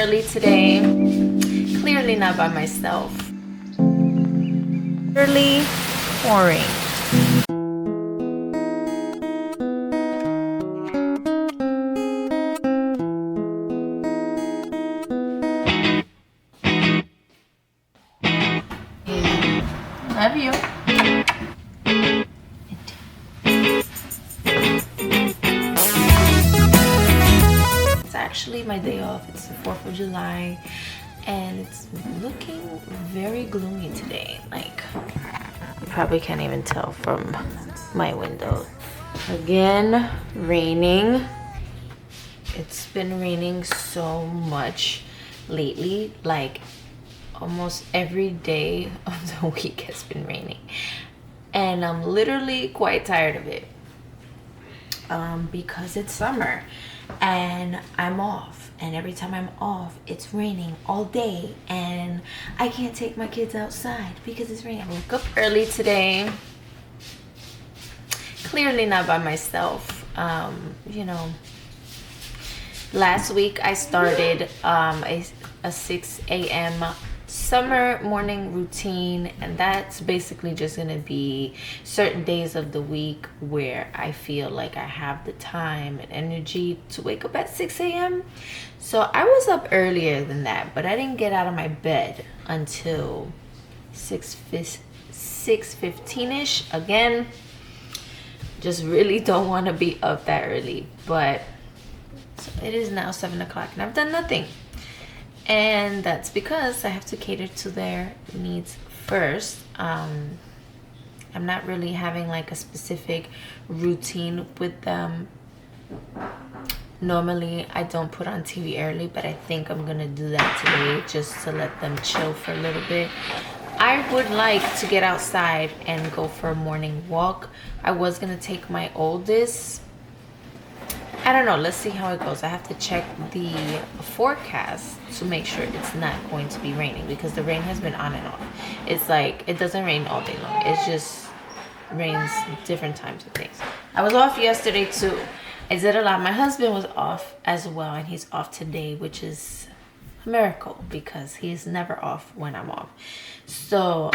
early today. Clearly not by myself. Early pouring. Love you. It's actually my day off. It's the 4th of July and it's looking very gloomy today. Like, you probably can't even tell from my window. Again, raining. It's been raining so much lately. Like, almost every day of the week has been raining. And I'm literally quite tired of it. Because it's summer and I'm off, and every time I'm off it's raining all day and I can't take my kids outside because it's raining. I woke up early today, clearly not by myself. You know, last week I started a 6 a.m. summer morning routine, and that's basically just gonna be certain days of the week where I feel like I have the time and energy to wake up at 6 a.m. So I was up earlier than that, but I didn't get out of my bed until 6:15ish. Again, just really don't want to be up that early, but so it is now 7 o'clock and I've done nothing. And that's because I have to cater to their needs first. I'm not really having like a specific routine with them. Normally I don't put on TV early, but I think I'm gonna do that today just to let them chill for a little bit. I would like to get outside and go for a morning walk. I was gonna take my oldest. I don't know, let's see how it goes. I have to check the forecast to make sure it's not going to be raining, because the rain has been on and off. It's like, it doesn't rain all day long. It just rains different times of things. I was off yesterday too. I did a lot. My husband was off as well, and he's off today, which is a miracle because he's never off when I'm off. So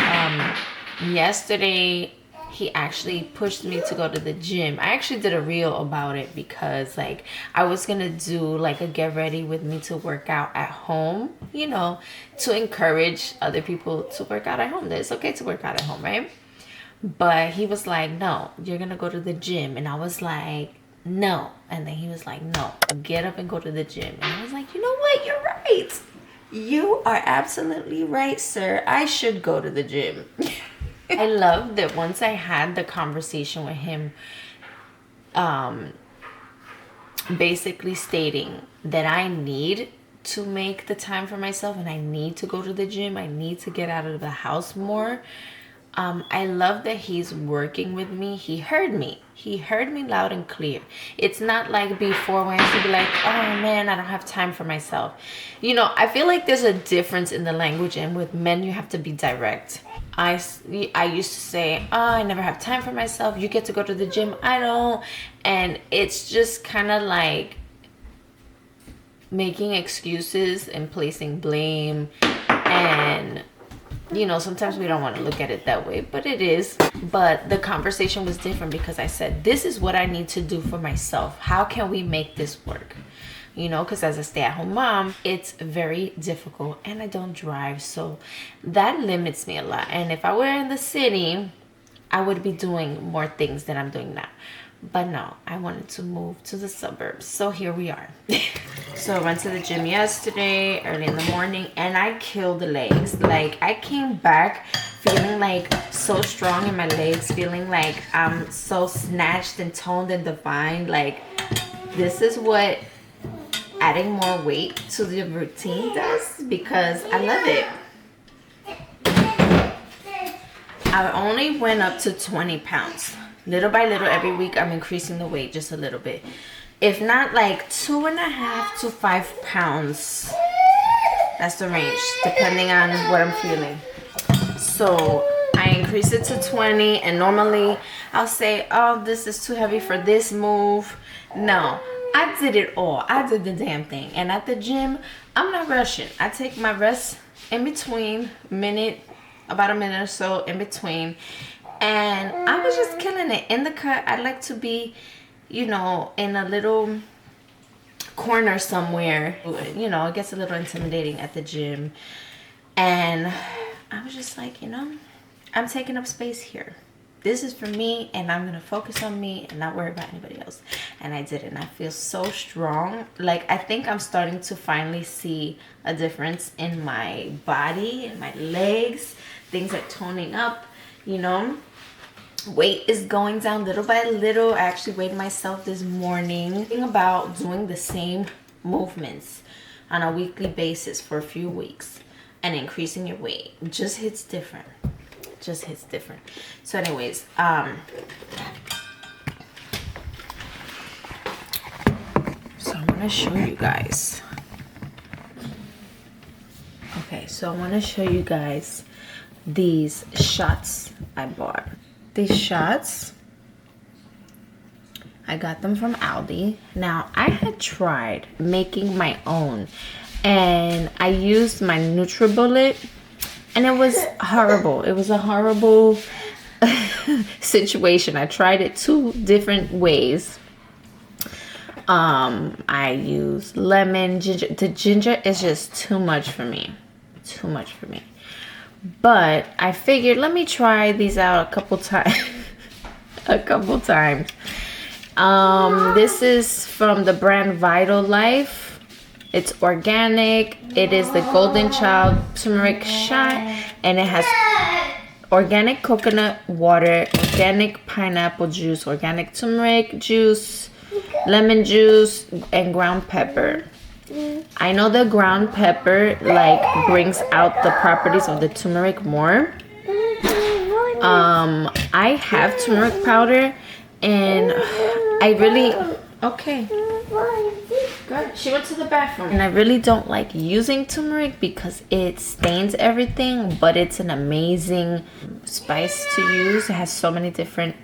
yesterday he actually pushed me to go to the gym. I actually did a reel about it because like I was gonna do like a get ready with me to work out at home, you know, to encourage other people to work out at home. That it's okay to work out at home, right? But he was like, no, you're gonna go to the gym. And I was like, no. And then he was like, no, get up and go to the gym. And I was like, you know what, you're right. You are absolutely right, sir. I should go to the gym. I love that once I had the conversation with him, basically stating that I need to make the time for myself and I need to go to the gym. I need to get out of the house more. I love that he's working with me. He heard me. He heard me loud and clear. It's not like before when I used to be like, oh man, I don't have time for myself. You know, I feel like there's a difference in the language, and with men you have to be direct. I used to say, oh, I never have time for myself. You get to go to the gym. I don't. And it's just kind of like making excuses and placing blame. And, you know, sometimes we don't want to look at it that way, but it is. But the conversation was different because I said, this is what I need to do for myself. How can we make this work? You know, because as a stay-at-home mom, it's very difficult and I don't drive, so that limits me a lot. And if I were in the city, I would be doing more things than I'm doing now. But no, I wanted to move to the suburbs, so here we are. So I went to the gym yesterday early in the morning and I killed the legs. Like, I came back feeling like so strong in my legs, feeling like I'm so snatched and toned and defined. Like, this is what adding more weight to the routine does, because I love it. I only went up to 20 pounds. Little by little, every week I'm increasing the weight just a little bit. If not like 2.5 to 5 pounds. That's the range, depending on what I'm feeling. So I increased it to 20, and normally I'll say, oh, this is too heavy for this move. No, I did it all. I did the damn thing. And at the gym, I'm not rushing. I take my rest in between, about a minute or so in between. And I was just killing it. In the cut, I like to be, you know, in a little corner somewhere. You know, it gets a little intimidating at the gym. And I was just like, you know, I'm taking up space here. This is for me, and I'm gonna focus on me and not worry about anybody else. And I did it, and I feel so strong. Like, I think I'm starting to finally see a difference in my body and my legs. Things are toning up, you know. Weight is going down little by little. I actually weighed myself this morning. Think about doing the same movements on a weekly basis for a few weeks and increasing your weight. It just hits different. Just hits different. So anyways, so I want to show you guys. Okay, so I want to show you guys these shots I bought. These shots, I got them from Aldi. Now, I had tried making my own, and I used my NutriBullet, and it was horrible. It was a horrible situation. I tried it 2 different ways. I used lemon, ginger. The ginger is just too much for me. Too much for me. But I figured, let me try these out a couple times. This is from the brand Vital Life. It's organic. It is the Golden Child turmeric shot, and it has organic coconut water, organic pineapple juice, organic turmeric juice, lemon juice, and ground pepper. I know the ground pepper like brings out the properties of the turmeric more. I have turmeric powder, and I really good. She went to the bathroom. And I really don't like using turmeric because it stains everything, but it's an amazing spice to use. It has so many different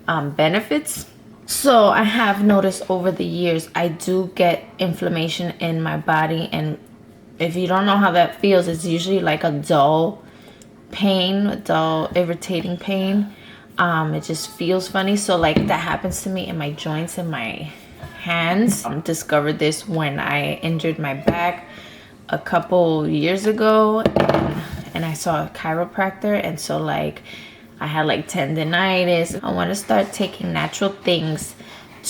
benefits. So I have noticed over the years, I do get inflammation in my body. And if you don't know how that feels, it's usually like a dull pain, a dull, irritating pain. It just feels funny. So like that happens to me in my joints and my hands. Discovered this when I injured my back a couple years ago, and I saw a chiropractor. And so like I had like tendinitis. I want to start taking natural things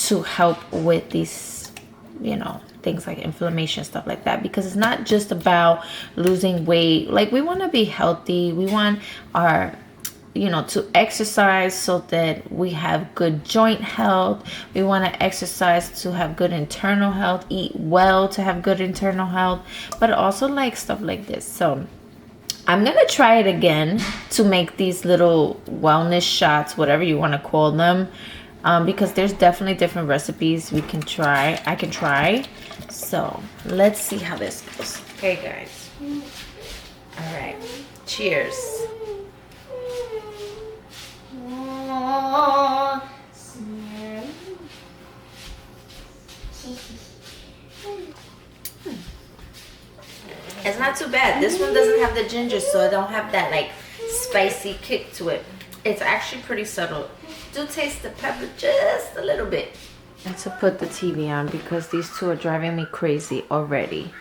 to help with these, you know, things like inflammation, stuff like that, because it's not just about losing weight. Like, we want to be healthy. We want our, you know, to exercise so that we have good joint health. We want to exercise to have good internal health, eat well to have good internal health, but also like stuff like this. So I'm gonna try it again to make these little wellness shots, whatever you want to call them, because there's definitely different recipes we can try. I can try. So let's see how this goes. Okay, guys. All right. Cheers. It's not too bad. This one doesn't have the ginger, so I don't have that like spicy kick to it. It's actually pretty subtle. Do taste the pepper just a little bit. And to put the TV on because these two are driving me crazy already.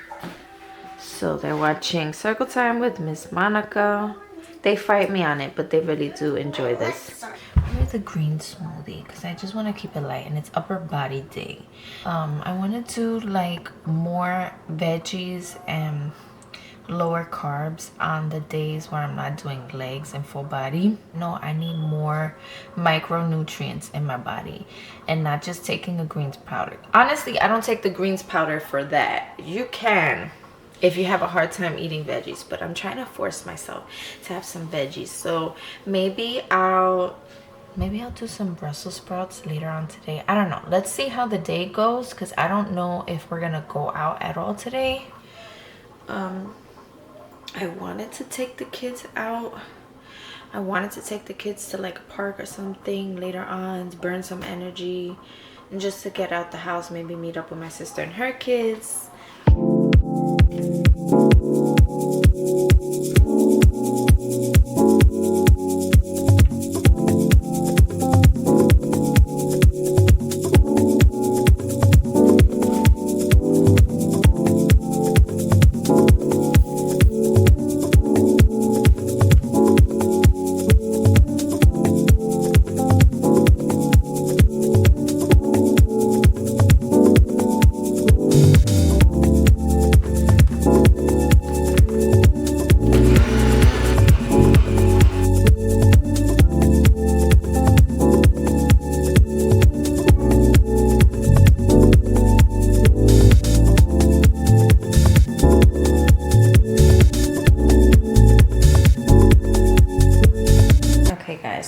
So they're watching Circle Time with Miss Monica. They fight me on it, but they really do enjoy this. Here's the green smoothie because I just want to keep it light, and it's upper body day. I want to do like more veggies and lower carbs on the days where I'm not doing legs and full body. No, I need more micronutrients in my body, and not just taking a greens powder. Honestly, I don't take the greens powder for that. You can if you have a hard time eating veggies, but I'm trying to force myself to have some veggies. So maybe I'll do some Brussels sprouts later on today. I don't know. Let's see how the day goes, because I don't know if we're gonna go out at all today. I wanted to take the kids out. I wanted to take the kids to like a park or something later on to burn some energy, and just to get out the house, maybe meet up with my sister and her kids.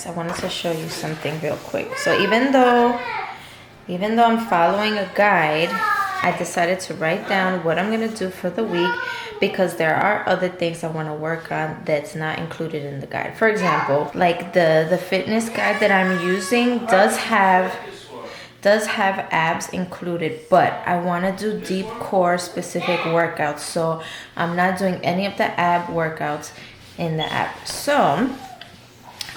I wanted to show you something real quick. So even though I'm following a guide, I decided to write down what I'm gonna do for the week, because there are other things I want to work on that's not included in the guide. For example, like the fitness guide that I'm using does have abs included, but I want to do deep core specific workouts, so I'm not doing any of the ab workouts in the app. So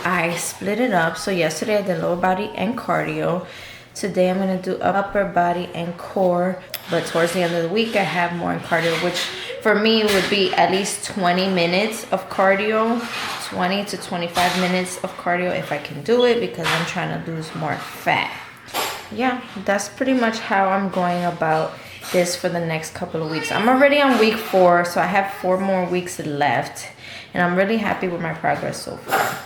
I split it up. So yesterday I did lower body and cardio. Today I'm going to do upper body and core. But towards the end of the week I have more in cardio, which for me would be at least 20 minutes of cardio. 20 to 25 minutes of cardio if I can do it, because I'm trying to lose more fat. Yeah, that's pretty much how I'm going about this for the next couple of weeks. I'm already on week 4, so I have 4 more weeks left. And I'm really happy with my progress so far.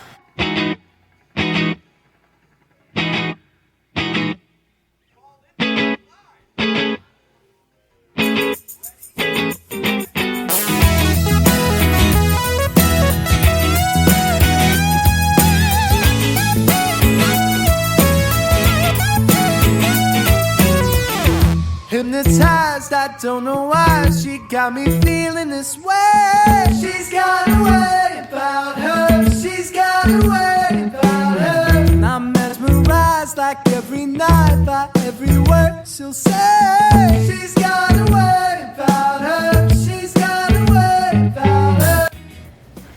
Hypnotized, I don't know why she got me feeling this way. She's got a way about her. She's got a way about her. And I'm mesmerized like every night by every word she'll say. She's got a way about her. She's got a way about her.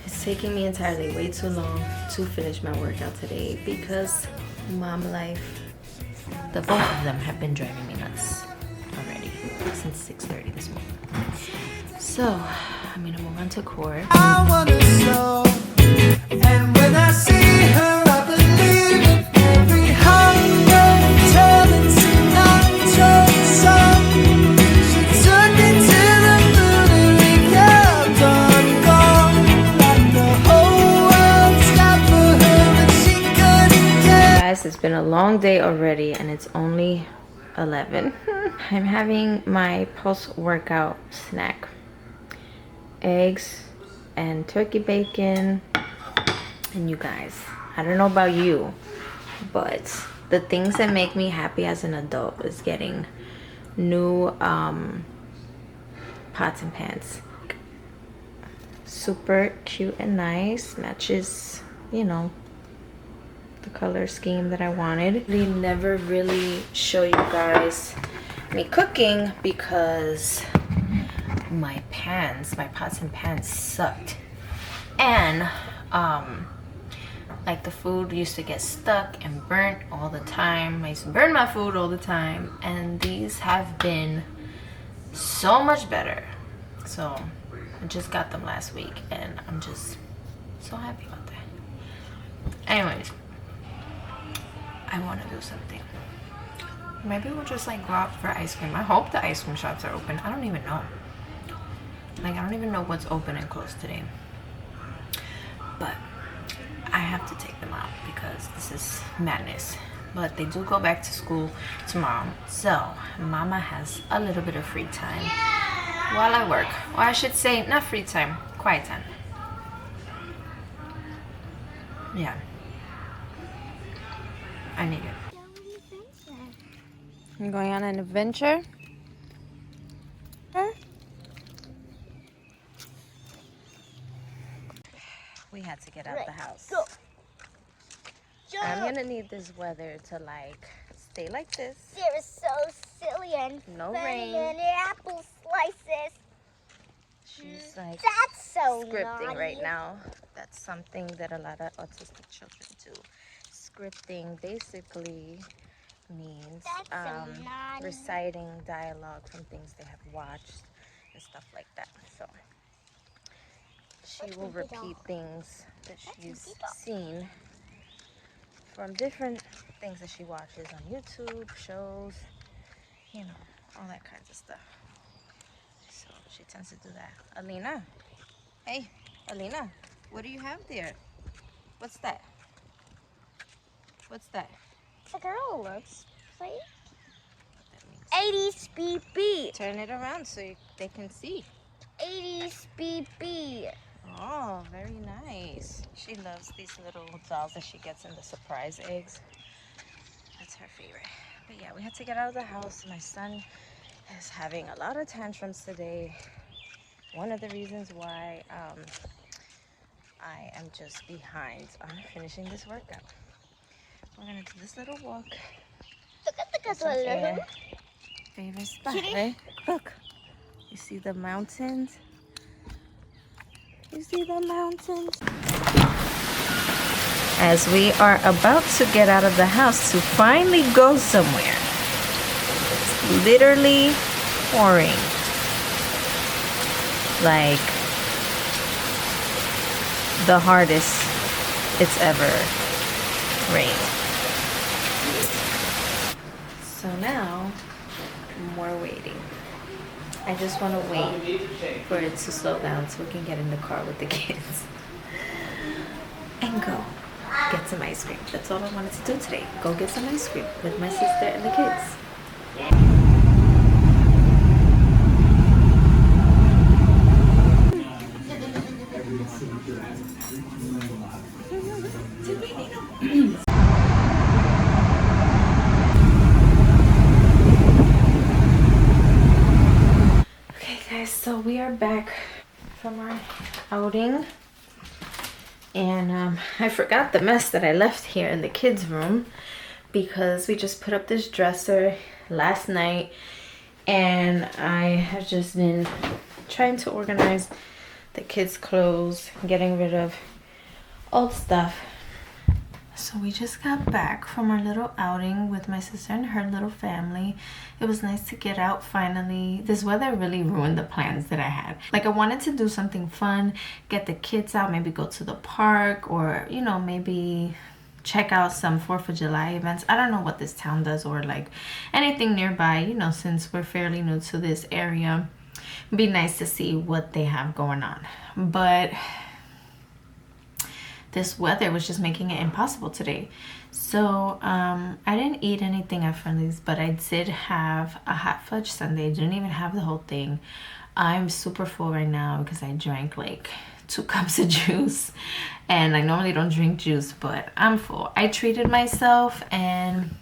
It's taking me entirely way too long to finish my workout today, because mom life, the both of them have been driving me nuts already since 6:30 this morning. So I'm gonna move on to core. I wanna know, and when I see her, I believe in every hunger turning to natural song. She took me to the moon and we kept on going, like the whole world stopped for her and she couldn't get. Guys, it's been a long day already and it's only 11. I'm having my post-workout snack. Eggs and turkey bacon. And you guys, I don't know about you, but the things that make me happy as an adult is getting new pots and pans. Super cute and nice. Matches, you know, the color scheme that I wanted. We never really show you guys me cooking because my pots and pans sucked, and like the food used to get stuck and burnt all the time. I used to burn my food all the time, and these have been so much better. So I just got them last week and I'm just so happy about that. Anyways, I want to do something. Maybe we'll just like go out for ice cream. I hope the ice cream shops are open. I don't even know. Like, I don't even know what's open and closed today. But I have to take them out because this is madness. But they do go back to school tomorrow. So mama has a little bit of free time while I work. Or I should say, not free time, quiet time. Yeah. I need it. I'm going on an adventure. We had to get out the house. I'm gonna need this weather to like stay like this. They're so silly and No funny rain. and apple slices. She's like That's so scripting naughty. right now. That's something that a lot of autistic children do. Scripting basically means That's so naughty. reciting dialogue from things they have watched and stuff like that. So she will repeat things that she's seen from different things that she watches on YouTube, shows, you know, all that kinds of stuff. So she tends to do that. Alina, hey, Alina, what do you have there? What's that? What's that? The girl looks like What that means. 80s BB. Turn it around so they can see. 80s BB. Oh, very nice. She loves these little dolls that she gets in the surprise eggs. That's her favorite. But yeah, we had to get out of the house. My son is having a lot of tantrums today. One of the reasons why I am just behind on finishing this workout. We're gonna do this little walk. Look at the Get some little. air. Favorite spot, right? Look, you see the mountains? You see the mountains? As we are about to get out of the house to finally go somewhere, it's literally pouring. Like the hardest it's ever rained. So now we're waiting. I just want to wait for it to slow down so we can get in the car with the kids and go get some ice cream. That's all I wanted to do today. Go get some ice cream with my sister and the kids. Okay guys, so we are back from our outing, and I forgot the mess that I left here in the kids' room because we just put up this dresser last night, and I have just been trying to organize the kids' clothes, getting rid of old stuff. So we just got back from our little outing with my sister and her little family. It was nice to get out finally. This weather really ruined the plans that I had. Like, I wanted to do something fun, get the kids out, maybe go to the park, or, you know, maybe check out some 4th of July events. I don't know what this town does, or like anything nearby, you know, since we're fairly new to this area. It'd be nice to see what they have going on. But this weather was just making it impossible today. So I didn't eat anything at Friendly's, but I did have a hot fudge sundae. I didn't even have the whole thing. I'm super full right now because I drank like 2 cups of juice, and I normally don't drink juice, but I'm full. I treated myself, and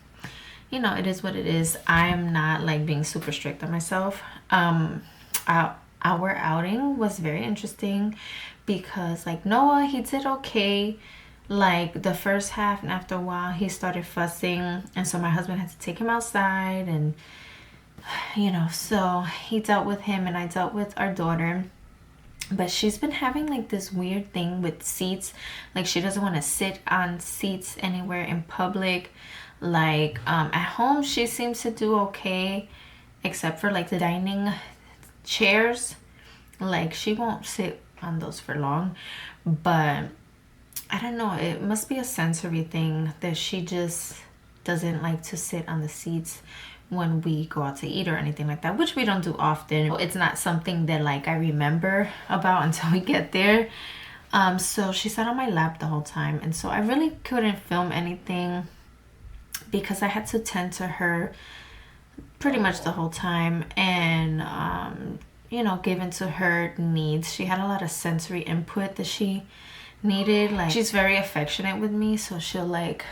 you know, it is what it is. I'm not like being super strict on myself. Our outing was very interesting because like Noah, he did okay like the first half, and after a while he started fussing, and so my husband had to take him outside, and you know, so he dealt with him and I dealt with our daughter. But she's been having like this weird thing with seats. Like, she doesn't want to sit on seats anywhere in public. Like at home she seems to do okay, except for like the dining chairs. Like, she won't sit on those for long. But I don't know, it must be a sensory thing that she just doesn't like to sit on the seats when we go out to eat or anything like that, which we don't do often. It's not something that like I remember about until we get there. So she sat on my lap the whole time, and so I really couldn't film anything because I had to tend to her pretty much the whole time, and you know, give into her needs. She had a lot of sensory input that she needed. Like, she's very affectionate with me, so she'll like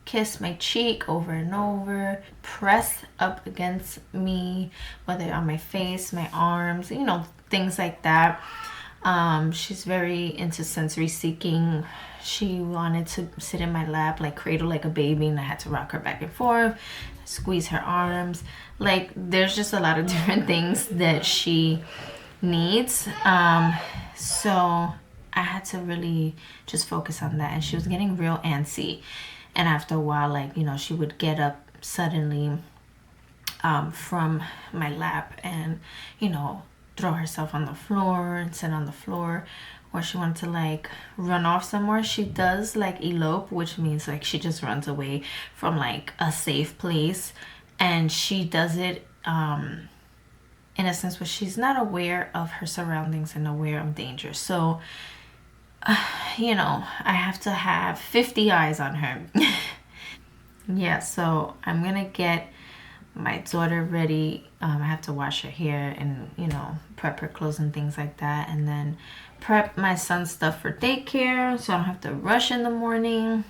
kiss my cheek over and over, press up against me, whether on my face, my arms, you know, things like that. She's very into sensory seeking. She wanted to sit in my lap, like cradle like a baby, and I had to rock her back and forth, squeeze her arms. Like, there's just a lot of different things that she needs. So I had to really just focus on that. And she was getting real antsy. And after a while, like, you know, she would get up suddenly from my lap and, you know, throw herself on the floor and sit on the floor, or she wanted to like run off somewhere. She does like elope, which means like she just runs away from like a safe place, and she does it in a sense where she's not aware of her surroundings and aware of danger. So you know, I have to have 50 eyes on her. Yeah, so I'm gonna get my daughter ready. I have to wash her hair and, you know, prep her clothes and things like that, and then prep my son's stuff for daycare so I don't have to rush in the morning.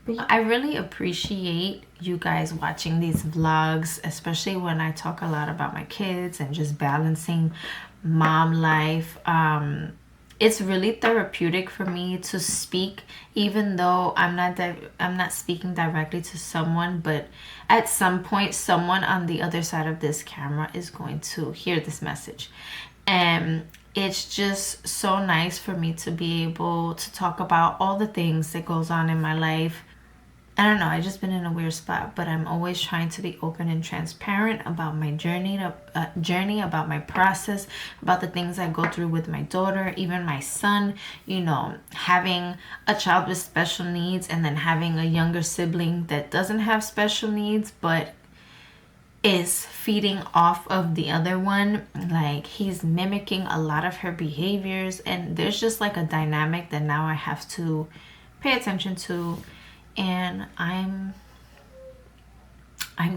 But I really appreciate you guys watching these vlogs, especially when I talk a lot about my kids and just balancing mom life. It's really therapeutic for me to speak, even though I'm not speaking directly to someone, but at some point someone on the other side of this camera is going to hear this message. And it's just so nice for me to be able to talk about all the things that goes on in my life. I don't know, I just been in a weird spot, but I'm always trying to be open and transparent about my journey, about my process, about the things I go through with my daughter, even my son, you know, having a child with special needs and then having a younger sibling that doesn't have special needs, but is feeding off of the other one. Like, he's mimicking a lot of her behaviors, and there's just like a dynamic that now I have to pay attention to. And I'm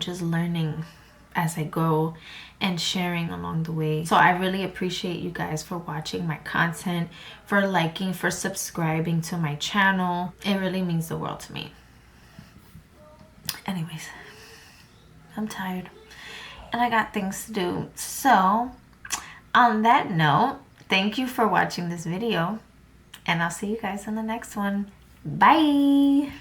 just learning as I go and sharing along the way. So I really appreciate you guys for watching my content, for liking, for subscribing to my channel. It really means the world to me. Anyways, I'm tired and I got things to do. So on that note, thank you for watching this video, and I'll see you guys in the next one. Bye.